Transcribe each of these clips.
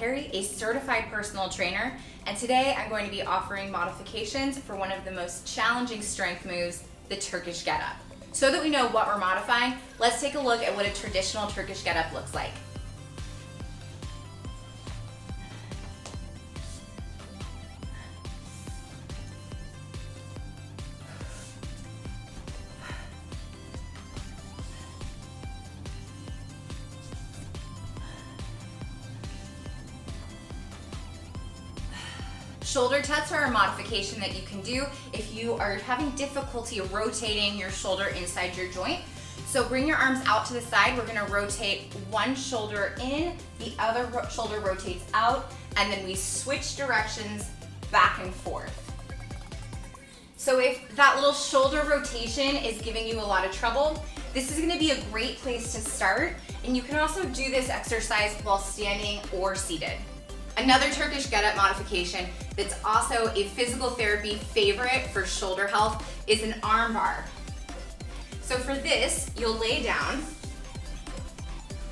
Carey, a certified personal trainer, and today I'm going to be offering modifications for one of the most challenging strength moves, the Turkish Getup. So that we know what we're modifying, let's take a look at what a traditional Turkish Getup looks like. Shoulder tucks are a modification that you can do if you are having difficulty rotating your shoulder inside your joint. So bring your arms out to the side. We're gonna rotate one shoulder in, the other shoulder rotates out, and then we switch directions back and forth. So if that little shoulder rotation is giving you a lot of trouble, this is gonna be a great place to start. And you can also do this exercise while standing or seated. Another Turkish Getup modification that's also a physical therapy favorite for shoulder health is an arm bar. So for this, you'll lay down,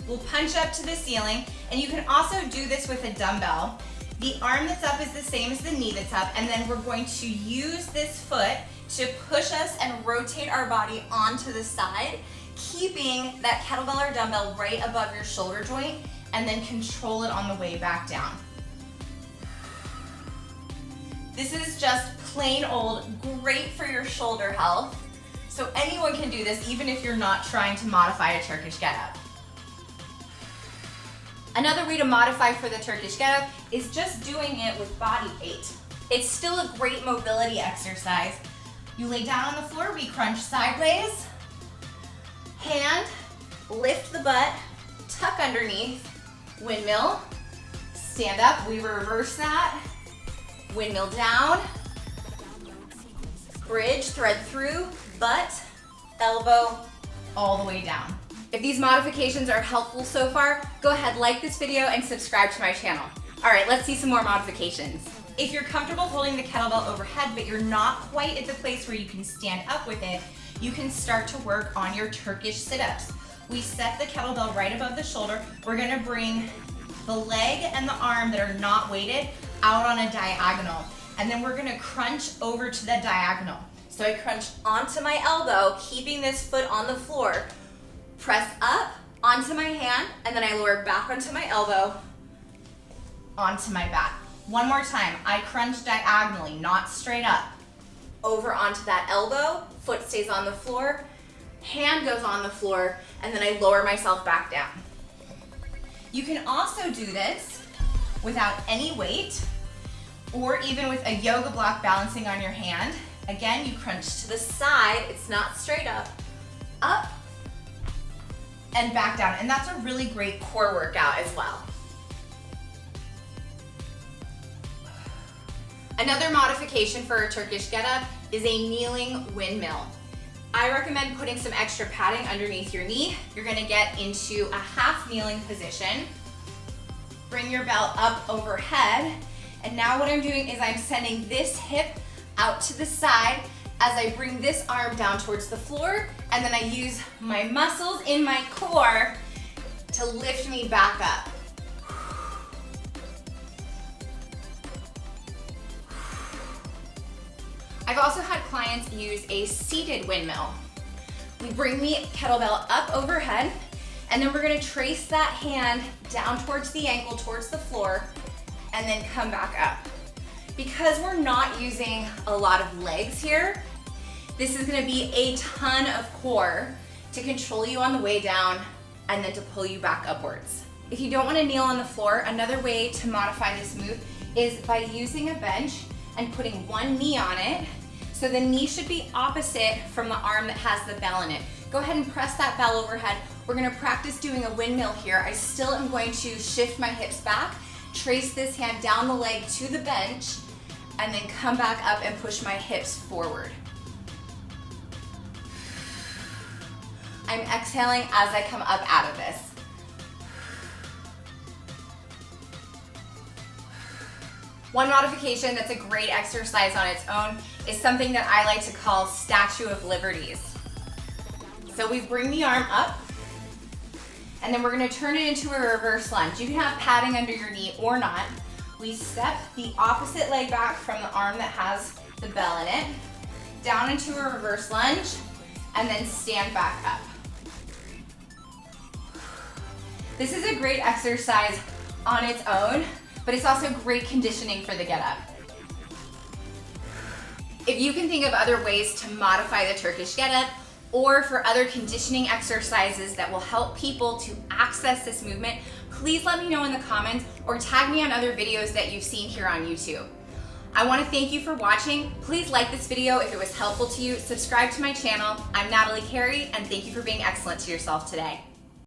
we'll punch up to the ceiling, and you can also do this with a dumbbell. The arm that's up is the same as the knee that's up, and then we're going to use this foot to push us and rotate our body onto the side, keeping that kettlebell or dumbbell right above your shoulder joint, and then control it on the way back down. This is just plain old great for your shoulder health. So anyone can do this, even if you're not trying to modify a Turkish Getup. Another way to modify for the Turkish Getup is just doing it with body weight. It's still a great mobility exercise. You lay down on the floor, we crunch sideways, hand, lift the butt, tuck underneath, windmill, stand up, we reverse that, windmill down, bridge, thread through, butt, elbow, all the way down. If these modifications are helpful so far, go ahead, like this video and subscribe to my channel. All right, let's see some more modifications. If you're comfortable holding the kettlebell overhead, but you're not quite at the place where you can stand up with it, you can start to work on your Turkish sit-ups. We set the kettlebell right above the shoulder. We're gonna bring the leg and the arm that are not weighted out on a diagonal. And then we're gonna crunch over to the diagonal. So I crunch onto my elbow, keeping this foot on the floor, press up onto my hand, and then I lower back onto my elbow, onto my back. One more time, I crunch diagonally, not straight up. Over onto that elbow, foot stays on the floor, hand goes on the floor, and then I lower myself back down. You can also do this without any weight, or even with a yoga block balancing on your hand. Again, you crunch to the side, it's not straight up, and back down. And that's a really great core workout as well. Another modification for a Turkish Getup is a kneeling windmill. I recommend putting some extra padding underneath your knee. You're gonna get into a half kneeling position. Bring your belt up overhead. And now what I'm doing is I'm sending this hip out to the side as I bring this arm down towards the floor, and then I use my muscles in my core to lift me back up. I've also had clients use a seated windmill. We bring the kettlebell up overhead, and then we're gonna trace that hand down towards the ankle, towards the floor, and then come back up. Because we're not using a lot of legs here, this is gonna be a ton of core to control you on the way down and then to pull you back upwards. If you don't wanna kneel on the floor, another way to modify this move is by using a bench and putting one knee on it. So the knee should be opposite from the arm that has the bell in it. Go ahead and press that bell overhead. We're gonna practice doing a windmill here. I still am going to shift my hips back, trace this hand down the leg to the bench, and then come back up and push my hips forward. I'm exhaling as I come up out of this. One modification that's a great exercise on its own is something that I like to call Statue of Liberties. So we bring the arm up, And then we're gonna turn it into a reverse lunge. You can have padding under your knee or not. We step the opposite leg back from the arm that has the bell in it, down into a reverse lunge, and then stand back up. This is a great exercise on its own, but it's also great conditioning for the get up. If you can think of other ways to modify the Turkish getup, or for other conditioning exercises that will help people to access this movement, please let me know in the comments or tag me on other videos that you've seen here on YouTube. I want to thank you for watching. Please like this video if it was helpful to you. Subscribe to my channel. I'm Natalie Carey, and thank you for being excellent to yourself today.